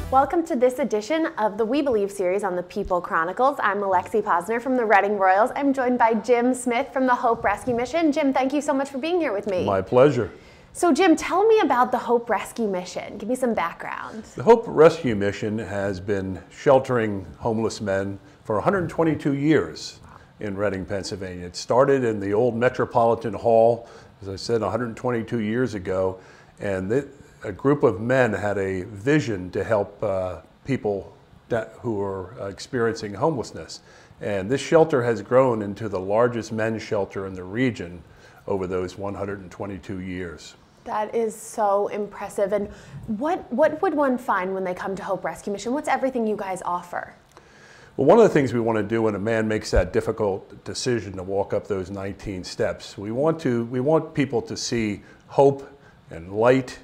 Welcome to this edition of the We Believe series on the People Chronicles. I'm Alexy Posner from the Reading Royals. I'm joined by Jim Smith from the Hope Rescue Mission. Jim, thank you so much for being here with me. My pleasure. So Jim, tell me about the Hope Rescue Mission. Give me some background. The Hope Rescue Mission has been sheltering homeless men for 122 years in Reading, Pennsylvania. It started in the old Metropolitan Hall, as I said, 122 years ago, and a group of men had a vision to help people who are experiencing homelessness. And this shelter has grown into the largest men's shelter in the region over those 122 years. That is so impressive. And what would one find when they come to Hope Rescue Mission? What's everything you guys offer? Well, one of the things we want to do when a man makes that difficult decision to walk up those 19 steps, we want people to see hope and light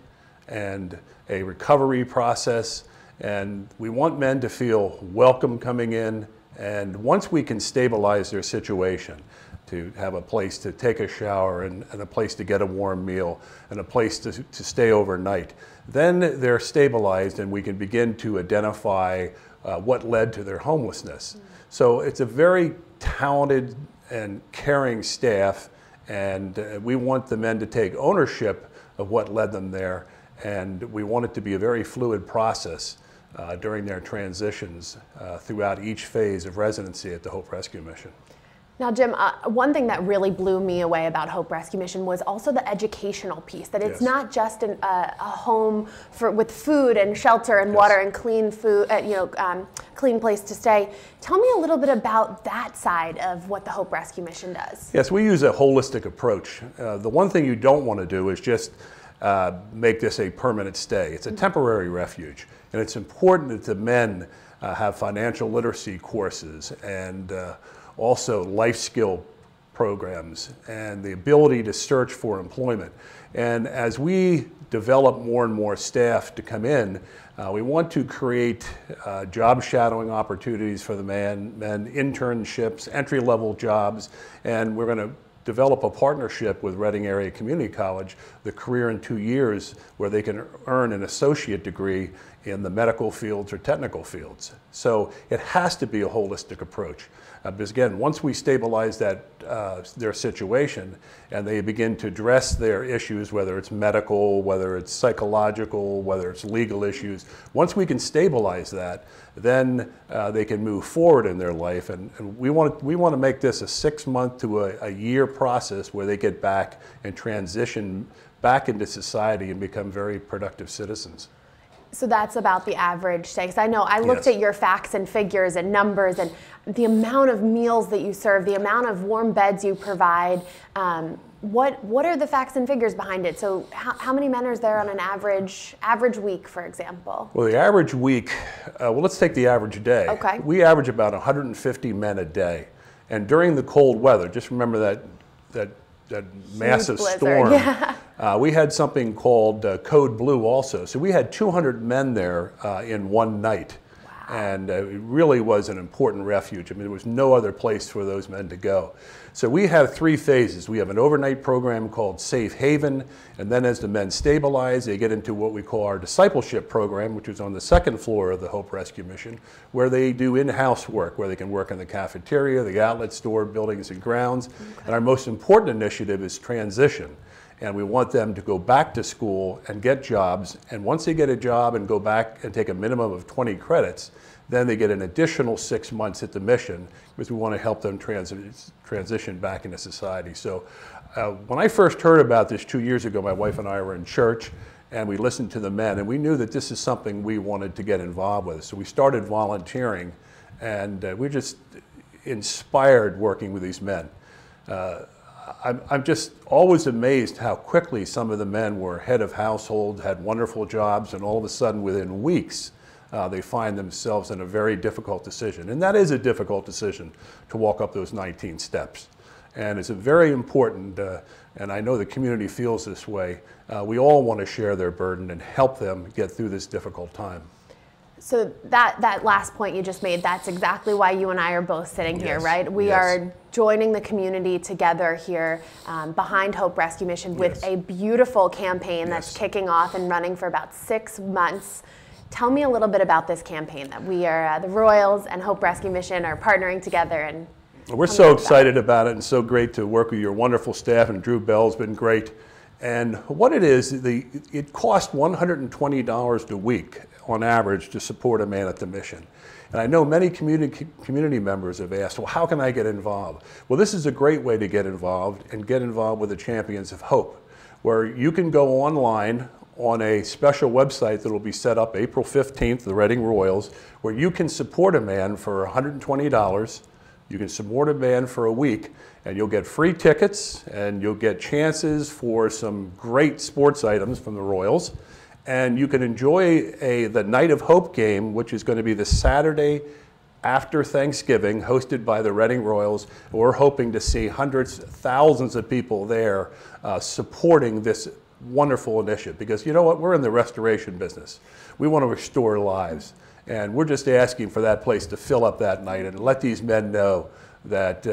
and a recovery process, and we want men to feel welcome coming in, and once we can stabilize their situation, to have a place to take a shower and a place to get a warm meal and a place to stay overnight, then they're stabilized and we can begin to identify what led to their homelessness. So it's a very talented and caring staff, and we want the men to take ownership of what led them there, and we want it to be a very fluid process during their transitions throughout each phase of residency at the Hope Rescue Mission. Now, Jim, one thing that really blew me away about Hope Rescue Mission was also the educational piece, that it's not just a home with food and shelter and water and clean food, clean place to stay. Tell me a little bit about that side of what the Hope Rescue Mission does. Yes, we use a holistic approach. The one thing you don't want to do is just make this a permanent stay. It's a temporary refuge, and it's important that the men have financial literacy courses and also life skill programs and the ability to search for employment. And as we develop more and more staff to come in, we want to create job shadowing opportunities for the men, internships, entry-level jobs, and we're going to develop a partnership with Reading Area Community College, the Career in 2 Years, where they can earn an associate degree in the medical fields or technical fields. So it has to be a holistic approach. Because again, once we stabilize their situation and they begin to address their issues, whether it's medical, whether it's psychological, whether it's legal issues, once we can stabilize that, then they can move forward in their life. And we want to make this a 6-month to a year process where they get back and transition back into society and become very productive citizens. So that's about the average stay. Because I know I looked at your facts and figures and numbers and the amount of meals that you serve, the amount of warm beds you provide. What are the facts and figures behind it? So how many men are there on an average week, for example? Well, the average week, let's take the average day. Okay. We average about 150 men a day. And during the cold weather, just remember that massive storm, we had something called Code Blue also. So we had 200 men there in one night. Wow. And it really was an important refuge. I mean, there was no other place for those men to go. So we have 3 phases. We have an overnight program called Safe Haven, and then as the men stabilize, they get into what we call our discipleship program, which is on the 2nd floor of the Hope Rescue Mission, where they do in-house work, where they can work in the cafeteria, the outlet store, buildings and grounds. Okay. And our most important initiative is transition. And we want them to go back to school and get jobs. And once they get a job and go back and take a minimum of 20 credits, then they get an additional 6 months at the mission, because we want to help them transition back into society. So when I first heard about this 2 years ago, my wife and I were in church and we listened to the men, and we knew that this is something we wanted to get involved with. So we started volunteering, and we're just inspired working with these men. I'm just always amazed how quickly some of the men were head of households, had wonderful jobs, and all of a sudden within weeks they find themselves in a very difficult decision. And that is a difficult decision, to walk up those 19 steps. And it's a very important, and I know the community feels this way, we all want to share their burden and help them get through this difficult time. So that last point you just made, that's exactly why you and I are both sitting here, right? We are joining the community together here behind Hope Rescue Mission with a beautiful campaign that's kicking off and running for about 6 months. Tell me a little bit about this campaign that we are, the Royals and Hope Rescue Mission are partnering together. And we're so excited about it and so great to work with your wonderful staff, and Drew Bell's been great. And what it is, it costs $120 a week on average to support a man at the mission. And I know many community members have asked, well, how can I get involved? Well, this is a great way to get involved, and get involved with the Champions of Hope, where you can go online on a special website that will be set up April 15th, the Reading Royals, where you can support a man for $120. You can support a man for a week, and you'll get free tickets, and you'll get chances for some great sports items from the Royals. And you can enjoy the Night of Hope game, which is going to be the Saturday after Thanksgiving, hosted by the Reading Royals. We're hoping to see hundreds, thousands of people there supporting this wonderful initiative, because you know what, we're in the restoration business. We want to restore lives, and we're just asking for that place to fill up that night and let these men know that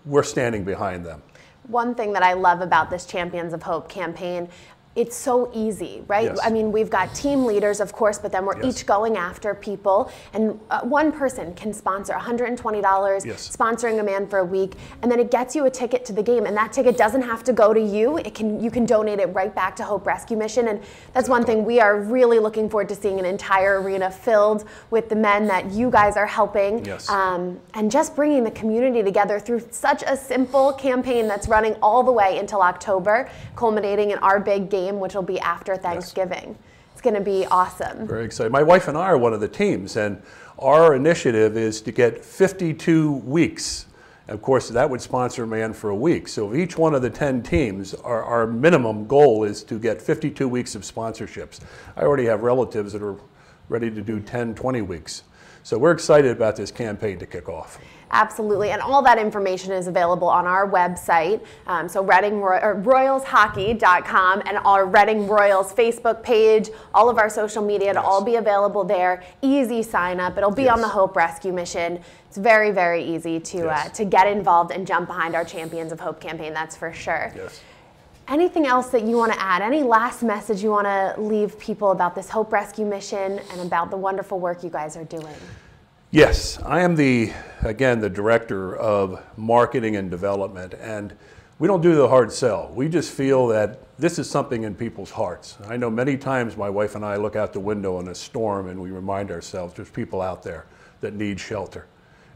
we're standing behind them. One thing that I love about this Champions of Hope campaign, it's so easy, right? Yes. I mean, we've got team leaders, of course, but then we're each going after people, and one person can sponsor $120, sponsoring a man for a week, and then it gets you a ticket to the game, and that ticket doesn't have to go to you. You can donate it right back to Hope Rescue Mission, and that's one thing we are really looking forward to seeing, an entire arena filled with the men that you guys are helping, and just bringing the community together through such a simple campaign that's running all the way until October, culminating in our big game, which will be after Thanksgiving. It's going to be awesome. Very excited. My wife and I are one of the teams, and our initiative is to get 52 weeks. And of course, that would sponsor a man for a week. So each one of the 10 teams, our minimum goal is to get 52 weeks of sponsorships. I already have relatives that are ready to do 10, 20 weeks. So we're excited about this campaign to kick off. Absolutely, and all that information is available on our website, so RoyalsHockey.com, and our Reading Royals Facebook page, all of our social media, it'll all be available there. Easy sign up, it'll be on the Hope Rescue Mission. It's very, very easy to get involved and jump behind our Champions of Hope campaign, that's for sure. Anything else that you want to add? Any last message you want to leave people about this Hope Rescue Mission and about the wonderful work you guys are doing? Yes, I am again, the director of marketing and development, and we don't do the hard sell. We just feel that this is something in people's hearts. I know many times my wife and I look out the window in a storm and we remind ourselves there's people out there that need shelter.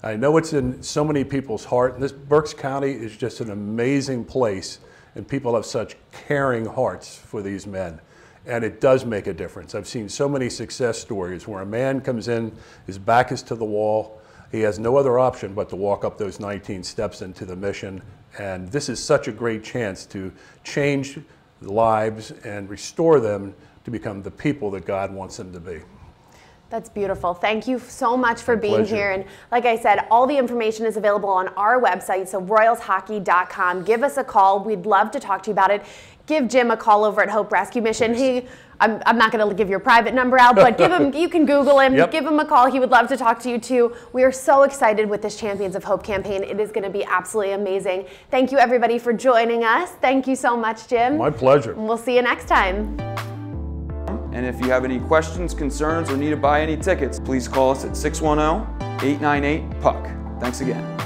I know it's in so many people's heart, and this Berks County is just an amazing place, and people have such caring hearts for these men. And it does make a difference. I've seen so many success stories where a man comes in, his back is to the wall, he has no other option but to walk up those 19 steps into the mission. And this is such a great chance to change lives and restore them to become the people that God wants them to be. That's beautiful. Thank you so much for being here. And like I said, all the information is available on our website, so RoyalsHockey.com. Give us a call. We'd love to talk to you about it. Give Jim a call over at Hope Rescue Mission. I'm not going to give your private number out, but give him. You can Google him. Give him a call. He would love to talk to you too. We are so excited with this Champions of Hope campaign. It is going to be absolutely amazing. Thank you, everybody, for joining us. Thank you so much, Jim. My pleasure. And we'll see you next time. And if you have any questions, concerns, or need to buy any tickets, please call us at 610-898-PUCK. Thanks again.